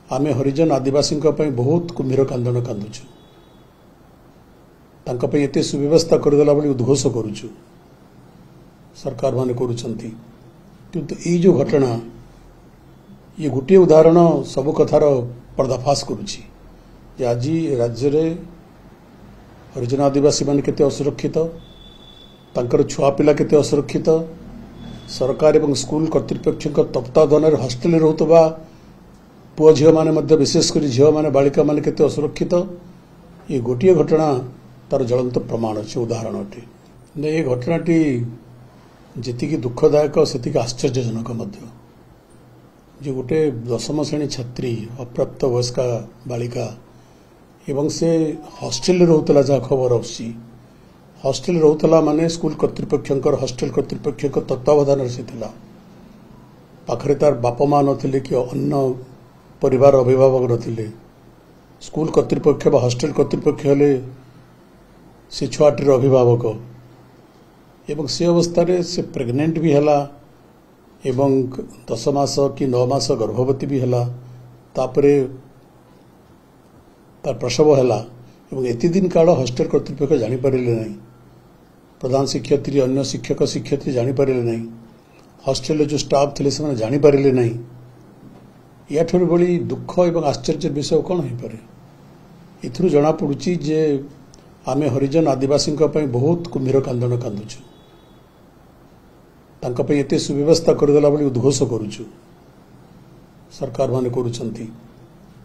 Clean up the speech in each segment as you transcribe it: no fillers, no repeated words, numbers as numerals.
आमे हरिजन आदिवासी बहुत कुंभीर कांदन कांदुचु तांका एते सुव्यवस्था करदेला बोली उद्घोष करुचु सरकार माने करुचंती किंतु ये जो घटना ये गोटे उदाहरण सब कथार पर्दाफाश करुची जे आज राज्य रे हरिजन आदिवासी माने केते असुरक्षित तांकर छुआ पिला केते असुरक्षित सरकार एवं स्कूल कर्तृपक्ष तत्वावधान हॉस्टेल रोतबा पुआ झील मैंने विशेषकर झील मैंने बालिका मैंने केते असुरक्षित ये गोटे घटना तार ज्वलंत प्रमाण अच्छे उदाहरण अटे ये घटनाटी जी दुखदायक से आश्चर्यजनक जो गोटे 10वीं श्रेणी छात्री अप्राप्त वयस्का बालिका एवं से हॉस्टेल रोतला जहाँ खबर आसी हॉस्टेल रोतला माने स्कूल कर्तृपक्ष हॉस्टेल कर्तृपक्ष तत्वावधान से पाखरे तार बापा माँ नथिले कि अन्य परिवार अभिभावक नथिले स्कूल कर्तृपक्ष बा हॉस्टेल कर्तृपक्ष हेले से छुआटीर अभिभावक एवं से अवस्था से प्रेग्नेंट भी हला एवं 10 मास कि 9 मास गर्भवती भी हला तापरे तार प्रसव हला एवं एति दिन काल हॉस्टेल कर्तृपक्ष जानी पारिले नहीं प्रधान शिक्षयित्री अन्य शिक्षक शिक्षयित्री जानी पारिले नहीं हॉस्टेल जो स्टाफ थे से जानी पारिले नहीं या बड़ी दुख एवं आश्चर्य विषय कौन हो पारे इथुरु जना पड़ुची जे आमे हरिजन आदिवासी बहुत कुंभीर कांदन कांदुचु तांका एते सुव्यवस्था करदेला बोली उद्घोष करुचु सरकार माने करुचंती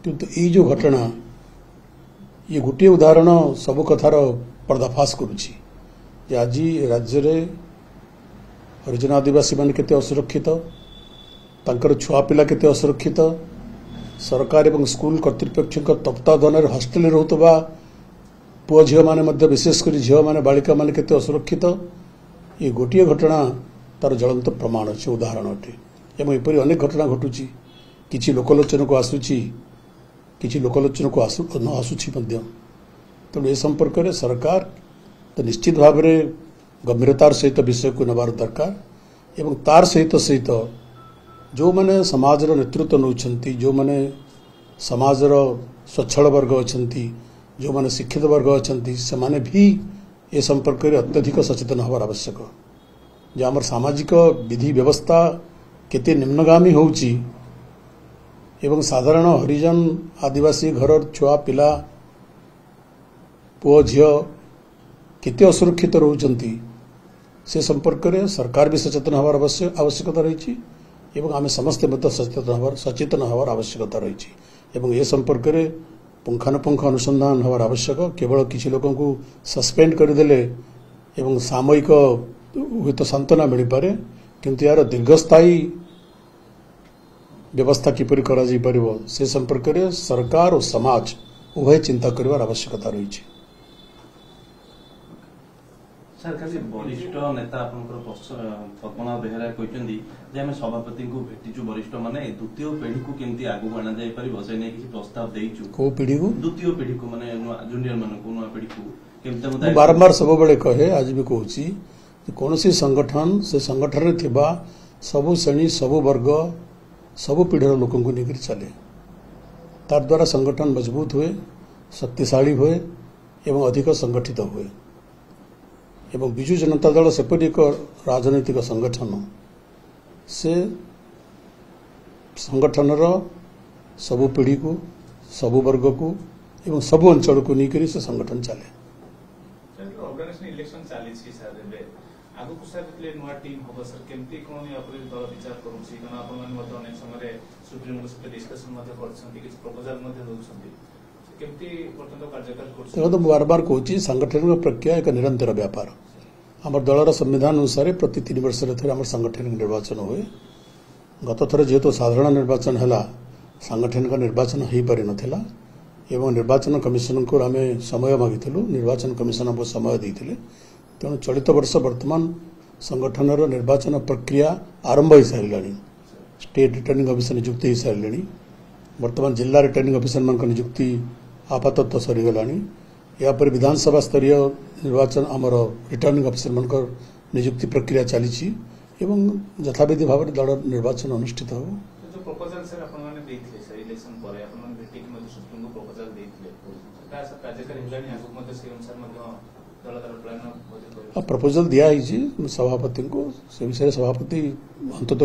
किंतु ये जो घटना ये गोटे उदाहरण सब कथार पर्दाफाश करुची जे आज राज्य रे हरिजन आदिवासी माने केते असुरक्षित तांकर छुआ पिला केते असुरक्षित सरकार एवं स्कूल कर्तृपक्ष तत्वावधान हॉस्टेल रोतबा पुआ झील मैंने विशेषकर झील मैंने बालिका मैंने केते असुरक्षित ये गोटे घटना तार ज्वलंत प्रमाण अच्छे उदाहरण अटे एवं एपरी अनेक घटना घटुची किछि लोकलोचन को आसुची किछि लोकलोचन को न आसुची तेणु ए संपर्क में सरकार तो निश्चित भाव में गंभीरतार सहित विषय को नबार दरकार एवं तार सहित सहित जो मैंने समाज नेतृत्व नौकरी जो मैंने समाज स्वच्छल वर्ग अच्छा जो मैंने शिक्षित वर्ग अच्छा से माने भी ए संपर्क में अत्यधिक सचेतन हवार आवश्यक जो आमर सामाजिक विधि व्यवस्था केते निम्नगामी होउची एवं साधारण हरिजन आदिवासी घर छुआ पिला पुओ झील केते असुरक्षित रोचंती से संपर्क में सरकार भी सचेतन हवार आवश्यकता रही एवं आमे समस्ते मध्य सचेतन हवार आवश्यकता रही ए संपर्क में पुंखानुपुंख अनुसंधान हवार आवश्यक केवल किसी लोगों को सस्पेंड करदेले एवं सामयिक हुए तो सांत्वना मिल पारे किंतु यार दीर्घस्थायी व्यवस्था किपरि करा जाई परिबो से संपर्क में सरकार और समाज उभय चिंता करिवार आवश्यकता रही सर खाली वरिष्ठ नेता पद्मनाभ बेहेरा कहते आम सभापति को भेटिचु वरिष्ठ माने द्वितीय पीढ़ी को केमती आगु आना जाई परिबो से नै किछि प्रस्ताव देइचु को पीढ़ी को द्वितीय पीढ़ी को माने जूनियर मान को नुआ पीढ़ी को केमते बारंबार सब बेले कहे आज भी कहूची कौन सी संगठन से संगठन रे थिबा सबु श्रेणी सबु वर्ग सबु पीढ़ीर लोक लेकर चले तार द्वारा संगठन मजबूत हुए शक्तिशाली हुए एवं अधिक संगठित हुए एवं विजु जनता दल सेपरी एक राजनैतिक संगठन से संगठन सबु पीढ़ी को सबु वर्ग को एवं सबु अंचल को लेकर से संगठन चले आगु कुसाले नुआ टीम होबो सर केमती कोन या पर दल विचार करूसी कना आपण मन मत अनेक समय सुप्रीम कोर्ट से डिस्कशन मत करछंती कि प्रपोजल मत दोछंती केमती पर्यंत कार्यक्रम करछ तो बार-बार कहूची सांगठनिक प्रक्रिया एक निरंतर व्यापार हमर दलर संविधान अनुसार प्रति 3 वर्ष रे हमर सांगठनिक निर्वाचन होए गत थर जेतो साधारण निर्वाचन हला सांगठनिक निर्वाचन हेई पारि नथिला एवं निर्वाचन कमिशन को आमे समय मागिथिलु निर्वाचन कमिशन हमको समय दैथिले तेणु चलित वर्ष वर्तमान संगठन निर्वाचन प्रक्रिया आरंभ हो सारे स्टेट रिटर्निंग ऑफिसर नियुक्ति हो सारे वर्तमान जिला रिटर्निंग ऑफिसर मान नियुक्ति आपातत सरीगला यापर विधानसभा स्तरीय निर्वाचन आमर रिटर्निंग ऑफिसर मान नियुक्ति प्रक्रिया चली यथाविधि भाव दल निर्वाचन अनुष्ठित हो। ପରେ ଆପଣମାନେ ଭେଟିକି ମଧ୍ୟ ସୁପ୍ରିମକୁ ପ୍ରପୋଜାଲ ଦେଇଥିଲେ ତାହା କାର୍ଯ୍ୟକାରୀ ହେଲାଣି ଆଗକୁ ମଧ୍ୟ ସେ ଅନୁସାରେ ମଧ୍ୟ ଦଳ ତାର ପ୍ଲାନ ମଧ୍ୟ କରିବ प्रपोजल दिया सभापति को से विषय सभापति अंतत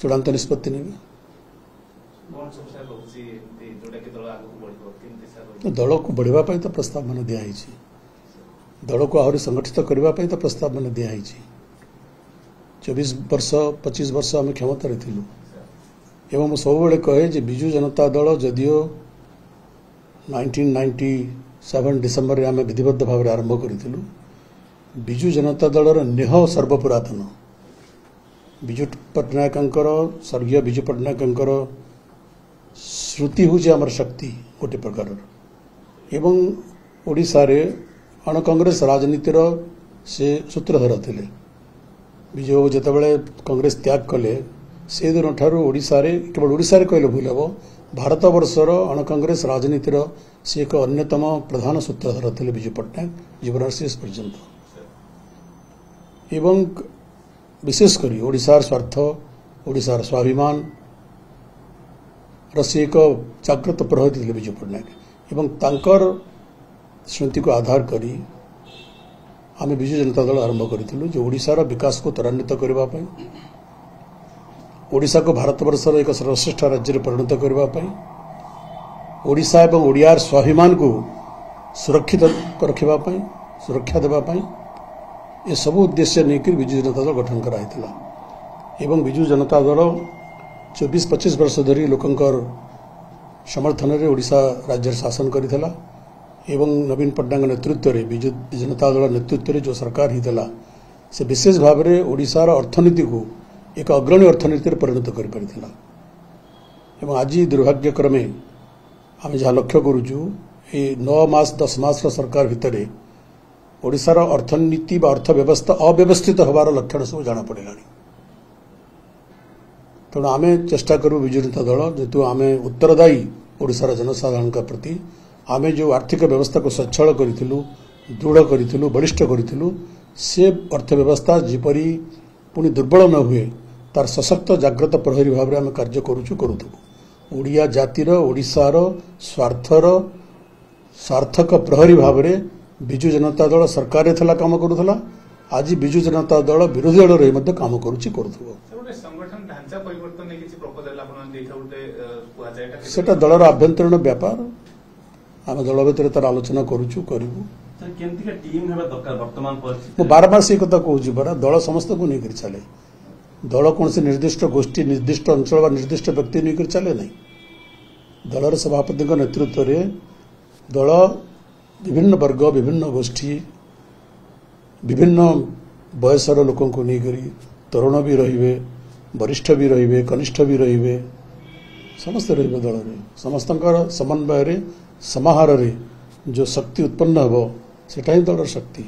चूड़ांत निष्पत्ति नेबे कौन सब सार रहुछि जोटा कि दल आगु बढ़िबो केमति सार तो दल को बढ़िबा पई तो प्रस्ताव मान दिया दल को आहरी संगठित करबा पई तो प्रस्ताव मान दिया 24 वर्ष 25 वर्ष आम क्षमता थिलु एवं सब बेले कहे जे बिजु जनता दल जदियो 1997 डिसेम्बर रे आम विधिबद्ध भाव आरंभ करूँ बिजु जनता दलर नेह सर्वपुरातन बिजु पट्टनायक स्वर्गीय बिजु पट्टनायक श्रुति हूँ आमर शक्ति गोटे प्रकार एवं ओडिशा रे अण कांग्रेस राजनीतिर से सूत्रधर थिले विजय बाबू जितेबाला कांग्रेस त्याग कले से दिन ठारू ओडिशा रे केवल ओडिशा रे कहले भूल हम भारत वर्षर अण कांग्रेस राजनीतिर से एक अन्यतम प्रधान सूत्रधर थिले विजु पट्टनायक जीवन शेष पर्यंत एवं विशेषकर ओडिशार स्वार्थ ओडिशार स्वाभिमान से एक जागृत प्रहरी थे विजु पट्टनायक एवं तांकर स्मृति को आधार करी आम विजु जनता दल आरंभ करूँ जो ओडिशार विकास को त्वरान्वित करने ओडिशा को भारतवर्षर एक सर्वश्रेष्ठ राज्य में परिणत करने ओडिशा एवं ओडियार स्वाभिमान को सुरक्षित रखापी सुरक्षा देवाई ये सब उद्देश्य नहीं विजु जनता दल गठन कराइला एवं विजु जनता दल 24-25 वर्ष धरी लोकंकर समर्थन रे ओडिशा राज्य शासन करिथला एवं नवीन पट्टनायक नेतृत्व रे विजु जनता दल नेतृत्व रे जो सरकार हितला से विशेष भाव रे ओडिशार अर्थनीति को एक अग्रणी अर्थनीति रे परिणत कर परिथला एवं आज दुर्भाग्यक्रमे आम जहाँ लक्ष्य करूचु ये 9 मास 10 मास सरकार भितर ओडिशार अर्थनीति बा अर्थव्यवस्था अव्यवस्थित होवार लक्षण सब जाना पड़ेगा तेणु आम चेष्टा करूँ विजु जनता दल जेतु आम उत्तरदायी ओडिशार जनसाधारण प्रति आम जो आर्थिक व्यवस्था को सच्छल करूँ दृढ़ करूँ बलिष्ठ करूँ से अर्थव्यवस्था जीपरी पुणी दुर्बल न हुए तार सशक्त जागृत प्रहरी भाव में आम कार्य करूँ ओडिया जातिर ओडिशार स्वार्थर सार्थक प्रहरी भाव में विजु जनता दल सरकार थला काम करूला आज विजु जनता दल विरोधी दल रही काम संगठन ढांचा परिवर्तन सेटा दलर आभ्यंतरीण व्यापार आम दल भितर तार आलोचना करूँ बारंबार से कथा कहूँ परा दल समस्त को नहीं चले दल कौन से निर्दिष्ट गोष्ठी निर्दिष्ट अंचल निर्दिष्ट व्यक्ति नहीं चले नहीं दलर सभापति नेतृत्व में दल विभिन्न वर्ग विभिन्न गोष्ठी विभिन्न बयसर लोक नहीं तरुण भी रे वरिष्ठ भी रे कनिष्ठ भी रे समस्त रे दल में समस्त समन्वय समाहार जो शक्ति उत्पन्न हो सेटा ही दलर शक्ति।